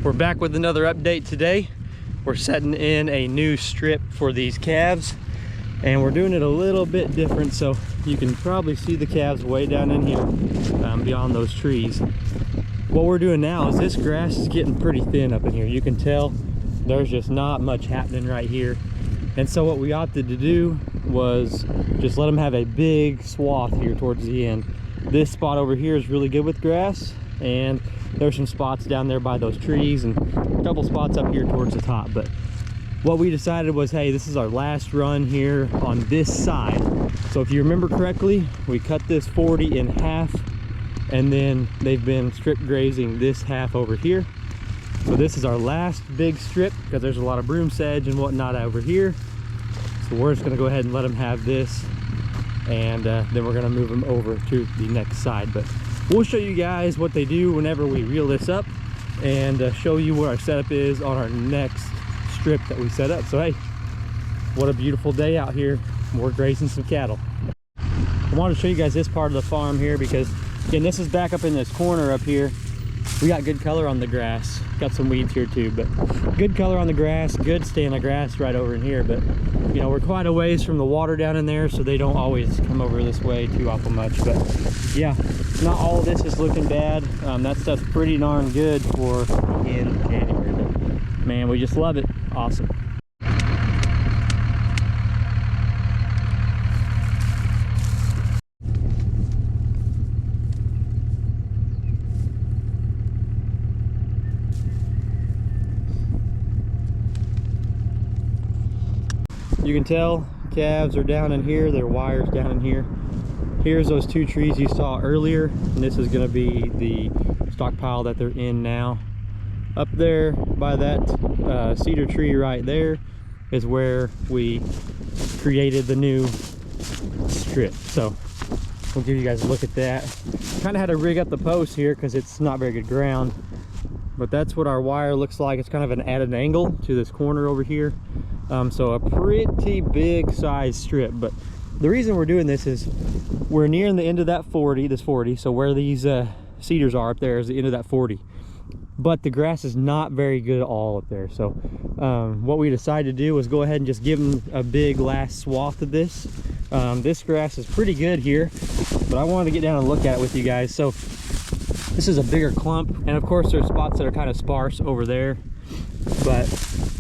We're back with another update today. We're setting in a new strip for these calves, and we're doing it a little bit different, so you can probably see the calves way down in here beyond those trees. What we're doing now is this grass is getting pretty thin up in here. You can tell there's just not much happening right here. And so what we opted to do was just let them have a big swath here towards the end. This spot over here is really good with grass, and there's some spots down there by those trees and a couple spots up here towards the top. But what we decided was, hey, this is our last run here on this side. So if you remember correctly, we cut this 40 in half, and then they've been strip grazing this half over here. So this is our last big strip because there's a lot of broom sedge and whatnot over here. So we're just gonna go ahead and let them have this, and then we're gonna move them over to the next side. But we'll show you guys what they do whenever we reel this up, and show you what our setup is on our next strip that we set up. So hey, what a beautiful day out here. We're grazing some cattle. I wanted to show you guys this part of the farm here because, again, this is back up in this corner up here. We got good color on the grass. Got some weeds here too, but good color on the grass, good stand of grass right over in here. But you know, we're quite a ways from the water down in there, so they don't always come over this way too awful much. But yeah, not all of this is looking bad. That stuff's pretty darn good for in January. But man, we just love it. Awesome. You can tell calves are down in here, their wires down in here. Here's those two trees you saw earlier, and this is going to be the stockpile that they're in now. Up there by that cedar tree right there is where we created the new strip. So we'll give you guys a look at that. Kind of had to rig up the post here because it's not very good ground, but that's what our wire looks like. It's kind of an added angle to this corner over here. So a pretty big size strip. But the reason we're doing this is we're nearing the end of that 40, so where these cedars are up there is the end of that 40, but the grass is not very good at all up there. So what we decided to do was go ahead and just give them a big last swath of this. This grass is pretty good here, but I wanted to get down and look at it with you guys. So this is a bigger clump, and of course there's spots that are kind of sparse over there, but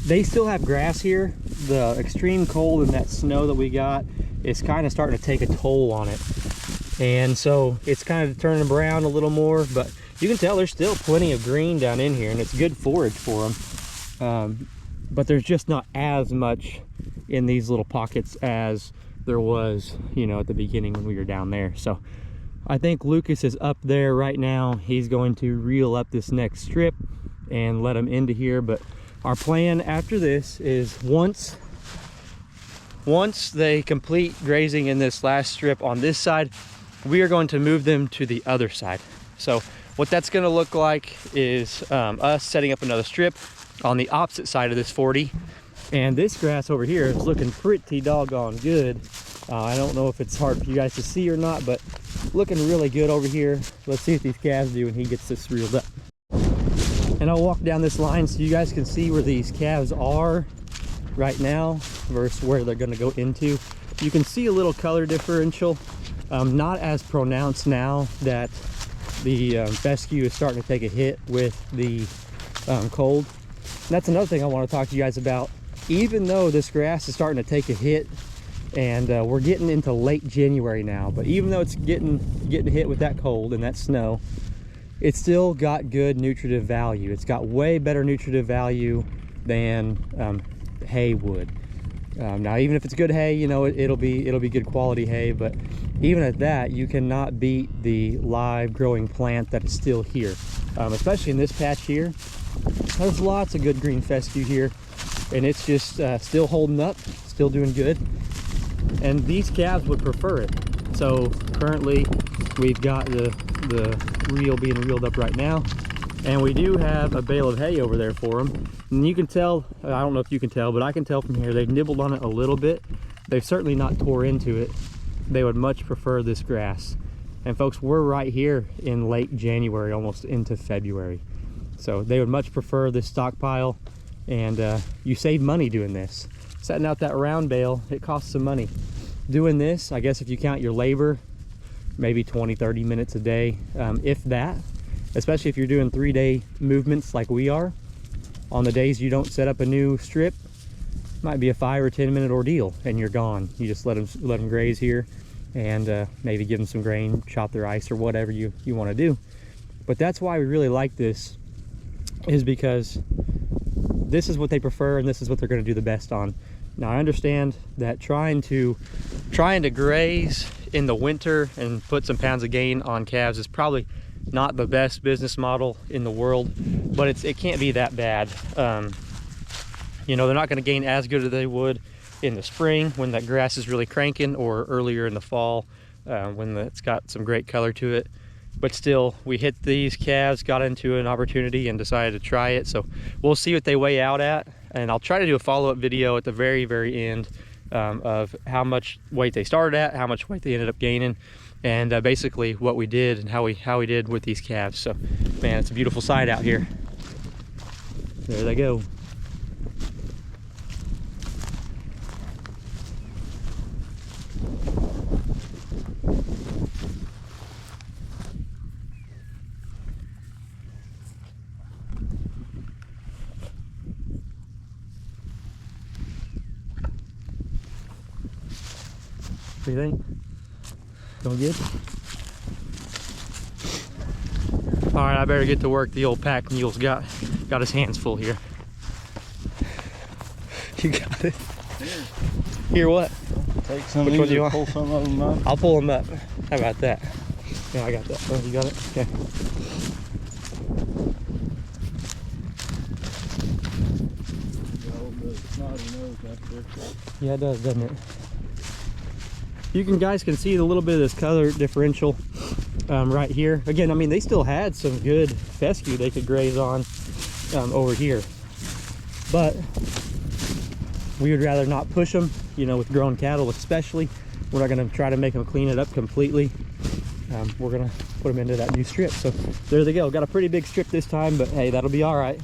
they still have grass here. The extreme cold and that snow that we got is kind of starting to take a toll on it, and so it's kind of turning brown a little more. But you can tell there's still plenty of green down in here, and it's good forage for them. But there's just not as much in these little pockets as there was, you know, at the beginning when we were down there. So I think Lucas is up there right now. He's going to reel up this next strip and let them into here. But our plan after this is once they complete grazing in this last strip on this side, we are going to move them to the other side. So what that's going to look like is us setting up another strip on the opposite side of this 40. And this grass over here is looking pretty doggone good. I don't know if it's hard for you guys to see or not, but looking really good over here. Let's see what these calves do when he gets this reeled up. And I'll walk down this line so you guys can see where these calves are right now versus where they're going to go into. You can see a little color differential, not as pronounced now that the fescue is starting to take a hit with the cold. And that's another thing I want to talk to you guys about. Even though this grass is starting to take a hit, and we're getting into late January now, but even though it's getting hit with that cold and that snow, it's still got good nutritive value. It's got way better nutritive value than hay would. Now, even if it's good hay, you know, it'll be good quality hay, but even at that, you cannot beat the live growing plant that is still here. Especially in this patch here, there's lots of good green fescue here, and it's just still holding up, still doing good. And these calves would prefer it. So currently we've got the reel being reeled up right now, and we do have a bale of hay over there for them. And you can tell, I don't know if you can tell, but I can tell from here they've nibbled on it a little bit. They've certainly not tore into it. They would much prefer this grass. And folks, we're right here in late January, almost into February. So they would much prefer this stockpile, and you save money doing this. Setting out that round bale, it costs some money. Doing this, I guess if you count your labor, maybe 20-30 minutes a day, if that, especially if you're doing 3-day movements like we are. On the days you don't set up a new strip, might be a 5 or 10 minute ordeal and you're gone. You just let them graze here, and maybe give them some grain, chop their ice, or whatever you want to do. But that's why we really like this, is because this is what they prefer and this is what they're going to do the best on. Now I understand that trying to graze in the winter and put some pounds of gain on calves is probably not the best business model in the world, but it can't be that bad. You know, they're not going to gain as good as they would in the spring when that grass is really cranking, or earlier in the fall when it's got some great color to it. But still, we hit these calves, got into an opportunity and decided to try it. So we'll see what they weigh out at, and I'll try to do a follow-up video at the very end of how much weight they started at, how much weight they ended up gaining, and basically what we did and how we did with these calves. So man, it's a beautiful sight out here. There they go. What do you think? Going good? All right, I better get to work. The old pack mule's got his hands full here. You got it. Here, what? Take some Which of one these do you and want? pull some of them up. I'll pull them up. How about that? Yeah, I got that. Oh, you got it? Okay. Yeah, it does, doesn't it? You guys can see the little bit of this color differential right here. Again, I mean, they still had some good fescue they could graze on over here, but we would rather not push them, you know, with grown cattle especially. We're not going to try to make them clean it up completely. We're going to put them into that new strip. So there they go. Got a pretty big strip this time, but hey, that'll be all right.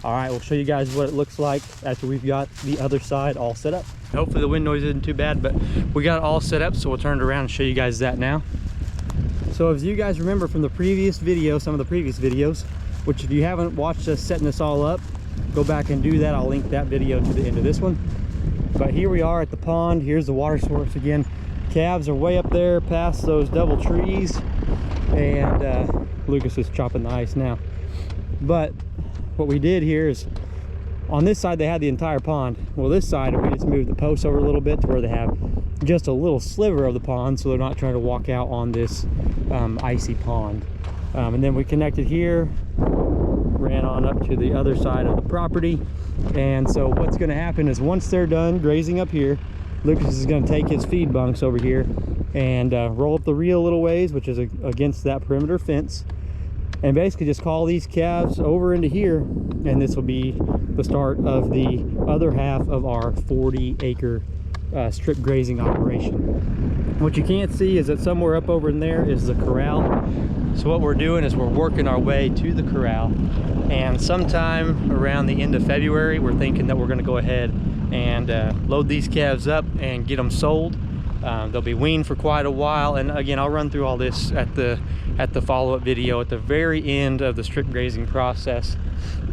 All right, we'll show you guys what it looks like after we've got the other side all set up. Hopefully the wind noise isn't too bad, but we got it all set up, so we'll turn it around and show you guys that now. So as you guys remember from the previous video, some of the previous videos, which if you haven't watched us setting this all up, go back and do that. I'll link that video to the end of this one. But here we are at the pond. Here's the water source again. Calves are way up there past those double trees, and Lucas is chopping the ice now. But what we did here is, on this side they had the entire pond. Well, this side we just moved the posts over a little bit to where they have just a little sliver of the pond, so they're not trying to walk out on this icy pond. And then we connected here, ran on up to the other side of the property. And so what's going to happen is, once they're done grazing up here, Lucas is going to take his feed bunks over here and roll up the reel a little ways, which is against that perimeter fence, and basically just call these calves over into here, and this will be the start of the other half of our 40-acre strip grazing operation. What you can't see is that somewhere up over in there is the corral. So what we're doing is we're working our way to the corral, and sometime around the end of February we're thinking that we're going to go ahead and load these calves up and get them sold. They'll be weaned for quite a while, and again, I'll run through all this at the follow-up video at the very end of the strip grazing process.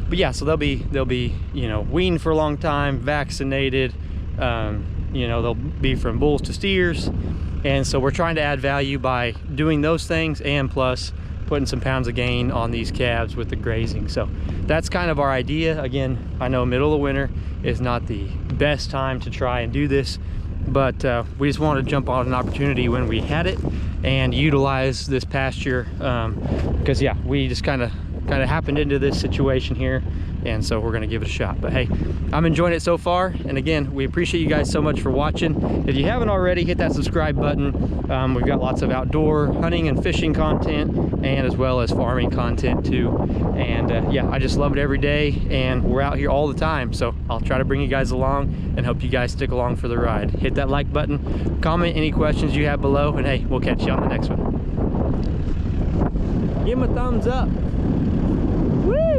But yeah, so they'll be you know, weaned for a long time, vaccinated. You know, they'll be from bulls to steers, and so we're trying to add value by doing those things, and plus putting some pounds of gain on these calves with the grazing. So that's kind of our idea. Again, I know middle of winter is not the best time to try and do this, but we just wanted to jump on an opportunity when we had it and utilize this pasture, because yeah, we just kind of happened into this situation here, and so we're going to give it a shot. But hey, I'm enjoying it so far, and again, we appreciate you guys so much for watching. If you haven't already, hit that subscribe button. We've got lots of outdoor hunting and fishing content, and as well as farming content too. And yeah, I just love it every day, and we're out here all the time, so I'll try to bring you guys along and hope you guys stick along for the ride. Hit that like button, comment any questions you have below, and hey, we'll catch you on the next one. Give him a thumbs up. Woo!